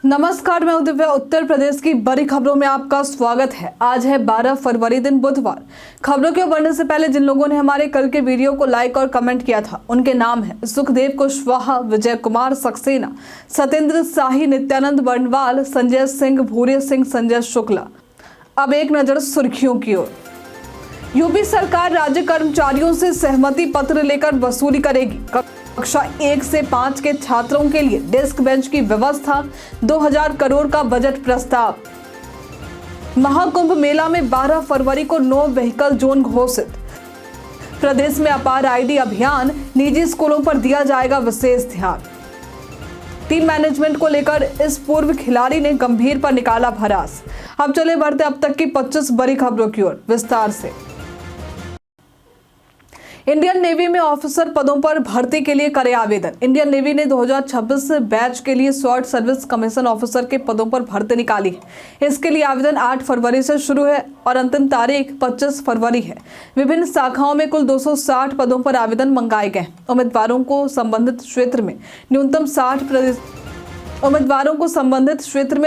नमस्कार, मैं दिव्या। उत्तर प्रदेश की बड़ी खबरों में आपका स्वागत है। आज है 12 फरवरी, दिन बुधवार। खबरों के बढ़ने से पहले जिन लोगों ने हमारे कल के वीडियो को लाइक और कमेंट किया था उनके नाम है सुखदेव कुशवाहा, विजय कुमार सक्सेना, सत्येंद्र शाही, नित्यानंद बर्णवाल, संजय सिंह, भूरे सिंह, संजय शुक्ला। अब एक नजर सुर्खियों की ओर। यूपी सरकार राज्य कर्मचारियों से सहमति पत्र लेकर वसूली करेगी। कक्षा 1 से 5 के छात्रों के लिए डेस्क बेंच की व्यवस्था, 2000 करोड़ का बजट प्रस्ताव। महाकुंभ मेला में 12 फरवरी को नो व्हीकल जोन घोषित। प्रदेश में अपार आईडी अभियान, निजी स्कूलों पर दिया जाएगा विशेष ध्यान। टीम मैनेजमेंट को लेकर इस पूर्व खिलाड़ी ने गंभीर पर निकाला भड़ास। अब चले बढ़ते अब तक की 25 बड़ी खबरों की ओर विस्तार से। इंडियन नेवी में ऑफिसर पदों पर भर्ती के लिए करे आवेदन। इंडियन नेवी ने 2026 बैच के लिए शॉर्ट सर्विस कमीशन ऑफिसर के पदों पर भर्ती निकाली है। इसके लिए आवेदन 8 फरवरी से शुरू है और अंतिम तारीख 25 फरवरी है। विभिन्न शाखाओं में कुल 260 पदों पर आवेदन मंगाए गए। उम्मीदवारों को संबंधित क्षेत्र में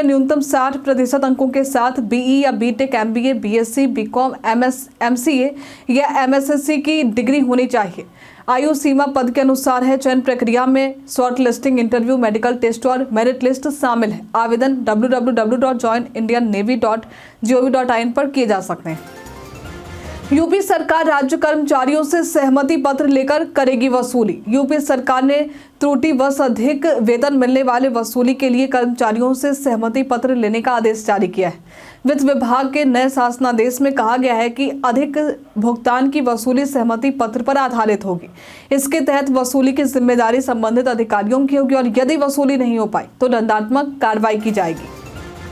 न्यूनतम 60% अंकों के साथ बीई या BTech, MBA, BSc, BCom, MCA या एमएसएससी की डिग्री होनी चाहिए। आयु सीमा पद के अनुसार है। चयन प्रक्रिया में short listing, interview, medical test और मेरिट लिस्ट शामिल है। आवेदन www.joinindiannavy.gov.in पर किए जा सकते हैं। यूपी सरकार राज्य कर्मचारियों से सहमति पत्र लेकर करेगी वसूली। यूपी सरकार ने त्रुटिवश अधिक वेतन मिलने वाले वसूली के लिए कर्मचारियों से सहमति पत्र लेने का आदेश जारी किया है। वित्त विभाग के नए शासनादेश में कहा गया है कि अधिक भुगतान की वसूली सहमति पत्र पर आधारित होगी। इसके तहत वसूली की जिम्मेदारी संबंधित अधिकारियों की होगी और यदि वसूली नहीं हो पाई तो दंडात्मक कार्रवाई की जाएगी।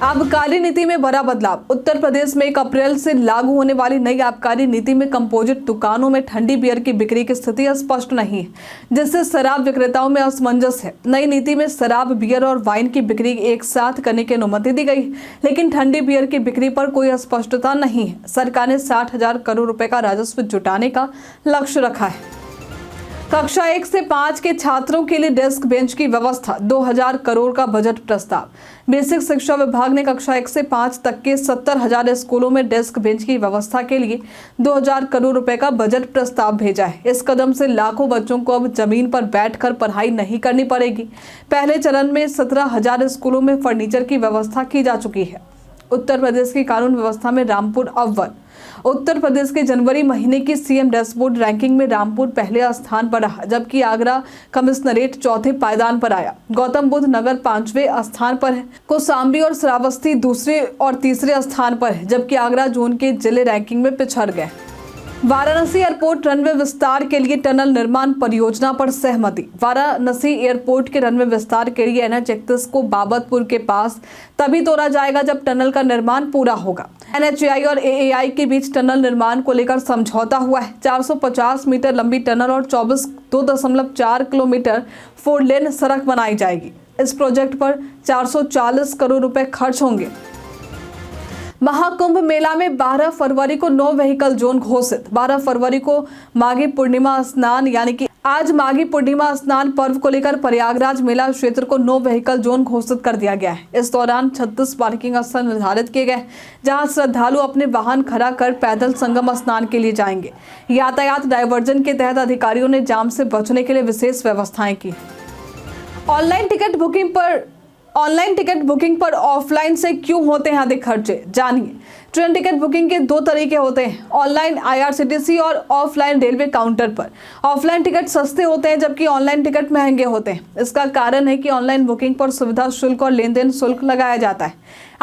आबकारी नीति में बड़ा बदलाव। उत्तर प्रदेश में 1 अप्रैल से लागू होने वाली नई आबकारी नीति में कंपोजिट दुकानों में ठंडी बियर की बिक्री की स्थिति स्पष्ट नहीं है, जिससे शराब विक्रेताओं में असमंजस है। नई नीति में शराब, बियर और वाइन की बिक्री एक साथ करने की अनुमति दी गई, लेकिन ठंडी बियर की बिक्री पर कोई स्पष्टता नहीं है। सरकार ने 60,000 करोड़ रुपए का राजस्व जुटाने का लक्ष्य रखा है। कक्षा 1 से 5 के छात्रों के लिए डेस्क बेंच की व्यवस्था, 2000 करोड़ का बजट प्रस्ताव। बेसिक शिक्षा विभाग ने कक्षा 1 से 5 तक के 70,000 स्कूलों में डेस्क बेंच की व्यवस्था के लिए 2000 करोड़ रुपए का बजट प्रस्ताव भेजा है। इस कदम से लाखों बच्चों को अब जमीन पर बैठकर पढ़ाई नहीं करनी पड़ेगी। पहले चरण में 17,000 स्कूलों में फर्नीचर की व्यवस्था की जा चुकी है। उत्तर प्रदेश की कानून व्यवस्था में रामपुर अव्वल। उत्तर प्रदेश के जनवरी महीने की सीएम डैशबोर्ड रैंकिंग में रामपुर पहले स्थान पर रहा, जबकि आगरा कमिश्नरेट चौथे पायदान पर आया। गौतम बुद्ध नगर 5वें स्थान पर है। कौशाम्बी और श्रावस्ती दूसरे और तीसरे स्थान पर है, जबकि आगरा जोन के जिले रैंकिंग में पिछड़ गए। वाराणसी एयरपोर्ट रनवे विस्तार के लिए टनल निर्माण परियोजना पर सहमति। वाराणसी एयरपोर्ट के रनवे विस्तार के लिए NH 31 को बाबतपुर के पास तभी तोड़ा जाएगा जब टनल का निर्माण पूरा होगा। NHAI और AAI के बीच टनल निर्माण को लेकर समझौता हुआ है। 450 मीटर लंबी टनल और 2.4 किलोमीटर 4 लेन सड़क बनाई जाएगी। इस प्रोजेक्ट पर 440 करोड़ रुपए खर्च होंगे। महाकुंभ मेला में 12 फरवरी को नो व्हीकल जोन घोषित। 12 फरवरी को माघी पूर्णिमा स्नान यानी कि आज माघी पूर्णिमा स्नान पर्व को लेकर प्रयागराज मेला क्षेत्र को नो व्हीकल जोन घोषित कर दिया गया है। इस दौरान 36 पार्किंग स्थल निर्धारित किए गए, जहां श्रद्धालु अपने वाहन खड़ा कर पैदल संगम स्नान के लिए जाएंगे। यातायात डायवर्जन के तहत अधिकारियों ने जाम से बचने के लिए विशेष व्यवस्थाएं की। ऑनलाइन टिकट बुकिंग पर ऑफलाइन से क्यों होते हैं अधिक खर्चे, जानिए। ट्रेन टिकट बुकिंग के 2 तरीके होते हैं, ऑनलाइन IRCTC और ऑफलाइन रेलवे काउंटर पर। ऑफलाइन टिकट सस्ते होते हैं जबकि ऑनलाइन टिकट महंगे होते हैं। इसका कारण है कि ऑनलाइन बुकिंग पर सुविधा शुल्क और लेन देन शुल्क लगाया जाता है।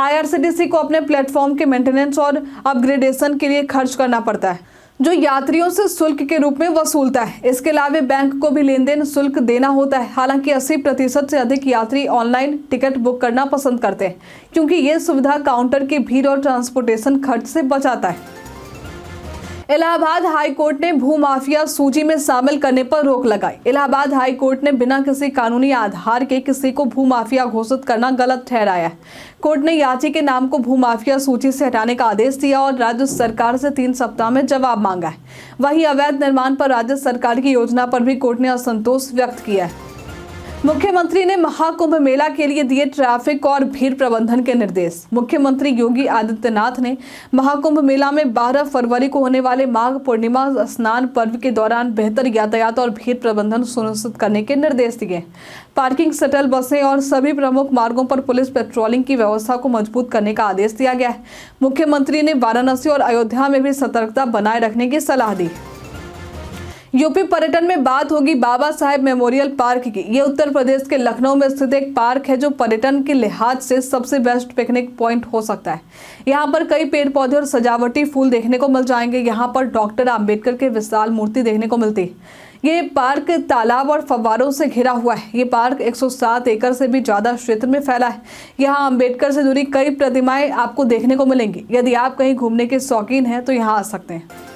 IRCTC को अपने प्लेटफॉर्म के मेंटेनेंस और अपग्रेडेशन के लिए खर्च करना पड़ता है, जो यात्रियों से शुल्क के रूप में वसूलता है। इसके अलावा बैंक को भी लेन देन शुल्क देना होता है। हालांकि 80% से अधिक यात्री ऑनलाइन टिकट बुक करना पसंद करते हैं, क्योंकि ये सुविधा काउंटर की भीड़ और ट्रांसपोर्टेशन खर्च से बचाता है। इलाहाबाद हाई कोर्ट ने भूमाफिया सूची में शामिल करने पर रोक लगाई। इलाहाबाद हाई कोर्ट ने बिना किसी कानूनी आधार के किसी को भूमाफिया घोषित करना गलत ठहराया है। कोर्ट ने याची के नाम को भूमाफिया सूची से हटाने का आदेश दिया और राज्य सरकार से 3 सप्ताह में जवाब मांगा है। वहीं अवैध निर्माण पर राज्य सरकार की योजना पर भी कोर्ट ने असंतोष व्यक्त किया है। मुख्यमंत्री ने महाकुंभ मेला के लिए दिए ट्रैफिक और भीड़ प्रबंधन के निर्देश। मुख्यमंत्री योगी आदित्यनाथ ने महाकुंभ मेला में 12 फरवरी को होने वाले माघ पूर्णिमा स्नान पर्व के दौरान बेहतर यातायात और भीड़ प्रबंधन सुनिश्चित करने के निर्देश दिए। पार्किंग, शटल बसें और सभी प्रमुख मार्गों पर पुलिस पेट्रोलिंग की व्यवस्था को मजबूत करने का आदेश दिया गया है। मुख्यमंत्री ने वाराणसी और अयोध्या में भी सतर्कता बनाए रखने की सलाह दी। यूपी पर्यटन में बात होगी बाबा साहेब मेमोरियल पार्क की। ये उत्तर प्रदेश के लखनऊ में स्थित एक पार्क है जो पर्यटन के लिहाज से सबसे बेस्ट पिकनिक पॉइंट हो सकता है। यहाँ पर कई पेड़ पौधे और सजावटी फूल देखने को मिल जाएंगे। यहाँ पर डॉक्टर आम्बेडकर की विशाल मूर्ति देखने को मिलती है। ये पार्क तालाब और फव्वारों से घिरा हुआ है। ये पार्क 107 एकड़ से भी ज्यादा क्षेत्र में फैला है। यहाँ अम्बेडकर से जुड़ी कई प्रतिमाएं आपको देखने को मिलेंगी। यदि आप कहीं घूमने के शौकीन हैं तो यहाँ आ सकते हैं।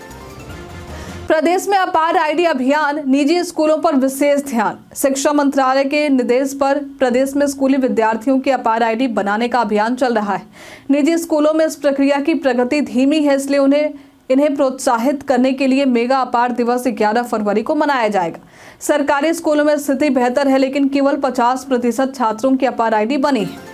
प्रदेश में अपार आईडी अभियान, निजी स्कूलों पर विशेष ध्यान। शिक्षा मंत्रालय के निर्देश पर प्रदेश में स्कूली विद्यार्थियों की अपार आईडी बनाने का अभियान चल रहा है। निजी स्कूलों में इस प्रक्रिया की प्रगति धीमी है, इसलिए इन्हें प्रोत्साहित करने के लिए मेगा अपार दिवस 11 फरवरी को मनाया जाएगा। सरकारी स्कूलों में स्थिति बेहतर है, लेकिन केवल 50% छात्रों की अपार आईडी बनी है।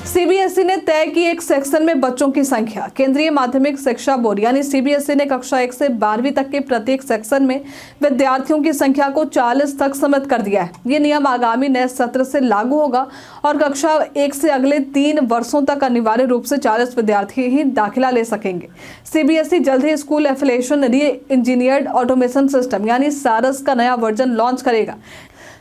सीबीएसई ने तय की एक सेक्शन में बच्चों की संख्या। केंद्रीय माध्यमिक शिक्षा बोर्ड यानी सीबीएसई ने कक्षा 1 से 12वीं तक के प्रत्येक सेक्शन में विद्यार्थियों की संख्या को 40 तक सीमित कर दिया है। ये नियम आगामी नए सत्र से लागू होगा और कक्षा 1 से अगले 3 वर्षों तक अनिवार्य रूप से 40 विद्यार्थी ही दाखिला ले सकेंगे। सीबीएसई जल्द ही स्कूल एफिलिएशन री इंजीनियर्ड ऑटोमेशन सिस्टम यानी सारस का नया वर्जन लॉन्च करेगा,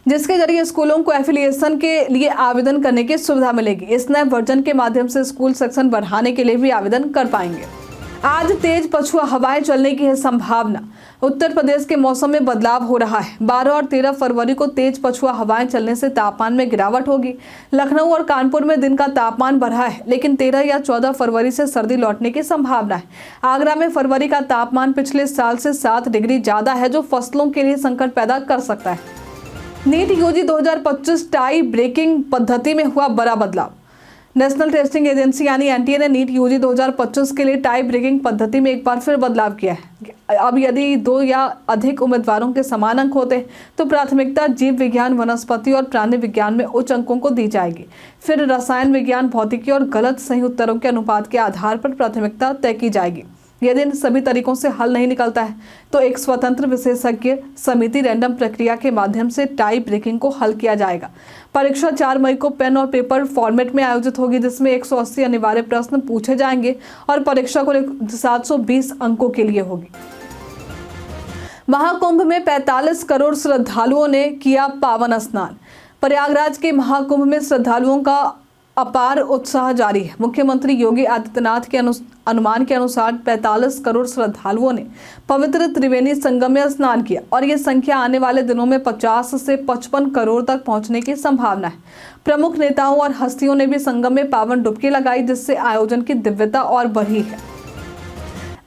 जिसके जरिए स्कूलों को एफिलिएशन के लिए आवेदन करने की सुविधा मिलेगी। इस नए वर्जन के माध्यम से स्कूल सेक्शन बढ़ाने के लिए भी आवेदन कर पाएंगे। आज तेज पछुआ हवाएं चलने की है संभावना। उत्तर प्रदेश के मौसम में बदलाव हो रहा है। 12 और 13 फरवरी को तेज पछुआ हवाएं चलने से तापमान में गिरावट होगी। लखनऊ और कानपुर में दिन का तापमान बढ़ा है, लेकिन 13 या 14 फरवरी से सर्दी लौटने की संभावना है। आगरा में फरवरी का तापमान पिछले साल से 7 डिग्री ज्यादा है, जो फसलों के लिए संकट पैदा कर सकता है। नीट यूजी 2025 टाई ब्रेकिंग पद्धति में हुआ बड़ा बदलाव। नेशनल टेस्टिंग एजेंसी यानी एनटीए ने नीट यूजी 2025 के लिए टाई ब्रेकिंग पद्धति में एक बार फिर बदलाव किया है। अब यदि 2 या अधिक उम्मीदवारों के समान अंक होते हैं तो प्राथमिकता जीव विज्ञान, वनस्पति और प्राणी विज्ञान में उच्च अंकों को दी जाएगी। फिर रसायन विज्ञान, भौतिकी और गलत सही उत्तरों के अनुपात के आधार पर प्राथमिकता तय की जाएगी। यदि इन सभी तरीकों से हल नहीं निकलता है तो एक स्वतंत्र विशेषज्ञ समिति रैंडम प्रक्रिया के माध्यम से टाई ब्रेकिंग को हल किया जाएगा। परीक्षा 4 मई को पेन और पेपर फॉर्मेट में आयोजित होगी, जिसमें 180 अनिवार्य प्रश्न पूछे जाएंगे और परीक्षा को 720 अंकों के लिए होगी। महाकुंभ में 45 करोड़ श्रद्धालुओं ने किया पावन स्नान। प्रयागराज के महाकुंभ में श्रद्धालुओं का अपार उत्साह जारी है। मुख्यमंत्री योगी आदित्यनाथ के अनुमान के अनुसार 45 करोड़ श्रद्धालुओं ने पवित्र त्रिवेणी संगम में स्नान किया और ये संख्या आने वाले दिनों में 50 से 55 करोड़ तक पहुंचने की संभावना है। प्रमुख नेताओं और हस्तियों ने भी संगम में पावन डुबकी लगाई, जिससे आयोजन की दिव्यता और बढ़ी है।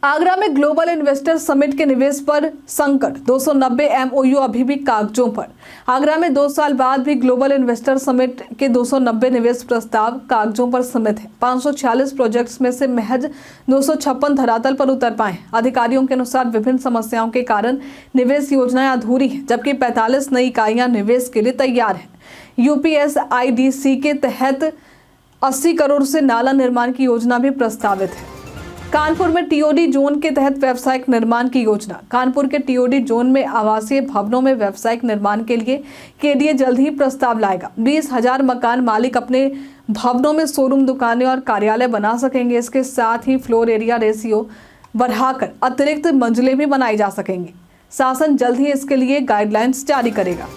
आगरा में ग्लोबल इन्वेस्टर समिट के निवेश पर संकट, 290 एमओयू अभी भी कागजों पर। आगरा में 2 साल बाद भी ग्लोबल इन्वेस्टर समिट के 290 निवेश प्रस्ताव कागजों पर समित है। 546 प्रोजेक्ट्स में से महज 256 धरातल पर उतर पाए। अधिकारियों के अनुसार विभिन्न समस्याओं के कारण निवेश योजनाएं अधूरी हैं, जबकि 45 नई इकाइयां निवेश के लिए तैयार हैं। यूपीएसआईडीसी के तहत 80 करोड़ से नाला निर्माण की योजना भी प्रस्तावित है। कानपुर में टीओडी जोन के तहत व्यावसायिक निर्माण की योजना। कानपुर के टीओडी जोन में आवासीय भवनों में व्यावसायिक निर्माण के लिए केडीए जल्द ही प्रस्ताव लाएगा। 20,000 मकान मालिक अपने भवनों में शोरूम, दुकानें और कार्यालय बना सकेंगे। इसके साथ ही फ्लोर एरिया रेशियो बढ़ाकर अतिरिक्त मंजिलें भी बनाई जा सकेंगी। शासन जल्द ही इसके लिए गाइडलाइंस जारी करेगा।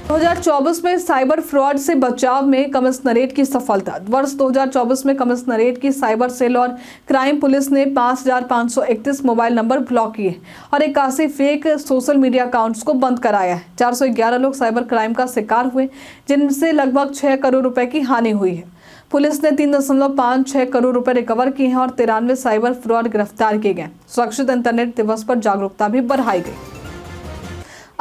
2024 में साइबर फ्रॉड से बचाव में कमिश्नरेट की सफलता। वर्ष 2024 में कमिश्नरेट की साइबर सेल और क्राइम पुलिस ने 5,531 मोबाइल नंबर ब्लॉक किए और 81 फेक सोशल मीडिया अकाउंट्स को बंद कराया है। 411 लोग साइबर क्राइम का शिकार हुए, जिनसे लगभग 6 करोड़ रुपए की हानि हुई है। पुलिस ने 3.56 करोड़ रुपए रिकवर किए हैं और 93 साइबर फ्रॉड गिरफ्तार किए गए। सुरक्षित इंटरनेट दिवस पर जागरूकता भी बढ़ाई गई।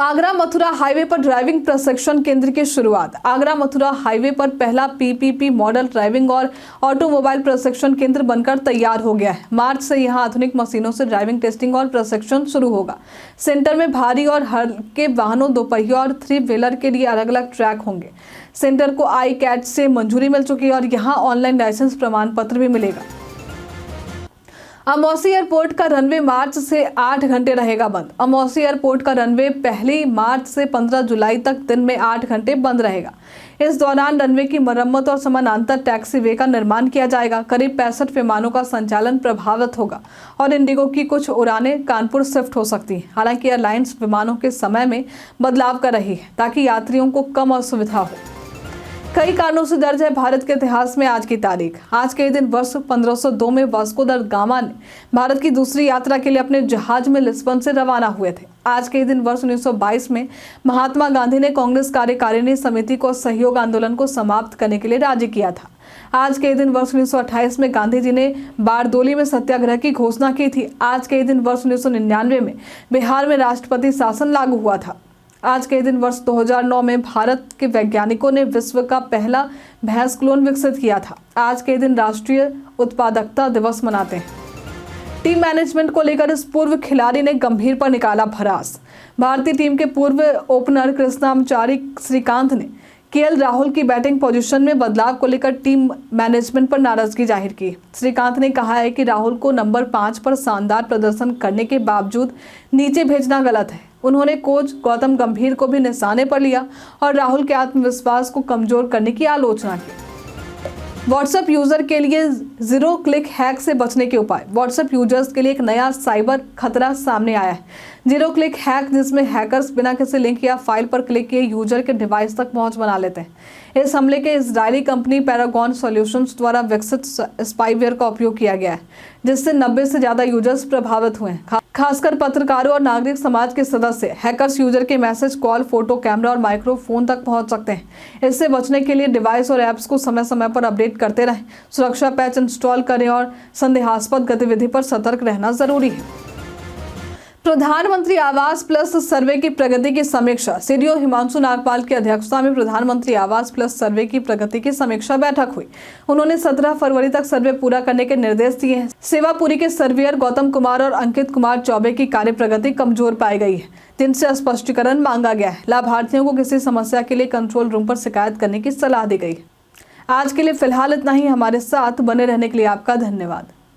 आगरा मथुरा हाईवे पर ड्राइविंग प्रशिक्षण केंद्र की शुरुआत। आगरा मथुरा हाईवे पर पहला पीपीपी मॉडल ड्राइविंग और ऑटोमोबाइल प्रशिक्षण केंद्र बनकर तैयार हो गया है। मार्च से यहां आधुनिक मशीनों से ड्राइविंग टेस्टिंग और प्रशिक्षण शुरू होगा। सेंटर में भारी और हल्के वाहनों, दोपहिया और 3 व्हीलर के लिए अलग अलग ट्रैक होंगे। सेंटर को ICAT से मंजूरी मिल चुकी है और यहाँ ऑनलाइन लाइसेंस प्रमाण पत्र भी मिलेगा। अमौसी एयरपोर्ट का रनवे मार्च से 8 घंटे रहेगा बंद। अमौसी एयरपोर्ट का रनवे 1 मार्च से 15 जुलाई तक दिन में 8 घंटे बंद रहेगा। इस दौरान रनवे की मरम्मत और समानांतर टैक्सी वे का निर्माण किया जाएगा। करीब 65 विमानों का संचालन प्रभावित होगा और इंडिगो की कुछ उड़ानें कानपुर शिफ्ट हो सकती हैं। हालांकि एयरलाइंस विमानों के समय में बदलाव कर रही है ताकि यात्रियों को कम असुविधा हो। कई कारणों से दर्ज है भारत के इतिहास में आज की तारीख। आज के दिन वर्ष 1502 में वास्को द गामा ने भारत की दूसरी यात्रा के लिए अपने जहाज में लिस्बन से रवाना हुए थे। आज के दिन वर्ष 1922 में महात्मा गांधी ने कांग्रेस कार्यकारिणी समिति को सहयोग आंदोलन को समाप्त करने के लिए राजी किया था। आज के दिन वर्ष 1928 में गांधी जी ने बारदोली में सत्याग्रह की घोषणा की थी। आज के दिन वर्ष 1999 में बिहार में राष्ट्रपति शासन लागू हुआ था। आज के दिन वर्ष 2009 में भारत के वैज्ञानिकों ने विश्व का पहला भैंस क्लोन विकसित किया था। आज के दिन राष्ट्रीय उत्पादकता दिवस मनाते हैं। टीम मैनेजमेंट को लेकर इस पूर्व खिलाड़ी ने गंभीर पर निकाला भड़ास। भारतीय टीम के पूर्व ओपनर कृष्णाचारी श्रीकांत ने KL राहुल की बैटिंग पोजीशन में बदलाव को लेकर टीम मैनेजमेंट पर नाराजगी जाहिर की। श्रीकांत ने कहा है कि राहुल को नंबर 5 पर शानदार प्रदर्शन करने के बावजूद नीचे भेजना गलत है। उन्होंने कोच गौतम गंभीर को भी निशाने पर लिया और राहुल के आत्मविश्वास को कमजोर करने की आलोचना की। व्हाट्सएप यूजर के लिए 0 क्लिक हैक से बचने के उपाय। व्हाट्सएप यूजर्स के लिए एक नया साइबर खतरा सामने आया है। 0 क्लिक हैक, जिसमें हैकर्स बिना किसी लिंक या फाइल पर क्लिक किए यूजर के डिवाइस तक पहुंच बना लेते हैं। इस हमले के इजरायली कंपनी पैरागॉन सॉल्यूशंस द्वारा विकसित स्पाईवेयर का उपयोग किया गया है, जिससे 90 से ज्यादा यूजर्स प्रभावित हुए हैं। खासकर पत्रकारों और नागरिक समाज के सदस्य। हैकर्स यूजर के मैसेज, कॉल, फोटो, कैमरा और माइक्रोफोन तक पहुंच सकते हैं। इससे बचने के लिए डिवाइस और ऐप्स को समय समय पर अपडेट करते रहें, सुरक्षा पैच इंस्टॉल करें और संदेहास्पद गतिविधि पर सतर्क रहना जरूरी है। प्रधानमंत्री आवास प्लस सर्वे की प्रगति की समीक्षा। सीडीओ हिमांशु नागपाल की अध्यक्षता में प्रधानमंत्री आवास प्लस सर्वे की प्रगति की समीक्षा बैठक हुई। उन्होंने 17 फरवरी तक सर्वे पूरा करने के निर्देश दिए हैं। सेवापुरी के सर्वेयर गौतम कुमार और अंकित कुमार चौबे की कार्य प्रगति कमजोर पाई गई है, जिनसे स्पष्टीकरण मांगा गया है। लाभार्थियों को किसी समस्या के लिए कंट्रोल रूम पर शिकायत करने की सलाह दी गई। आज के लिए फिलहाल इतना ही। हमारे साथ बने रहने के लिए आपका धन्यवाद।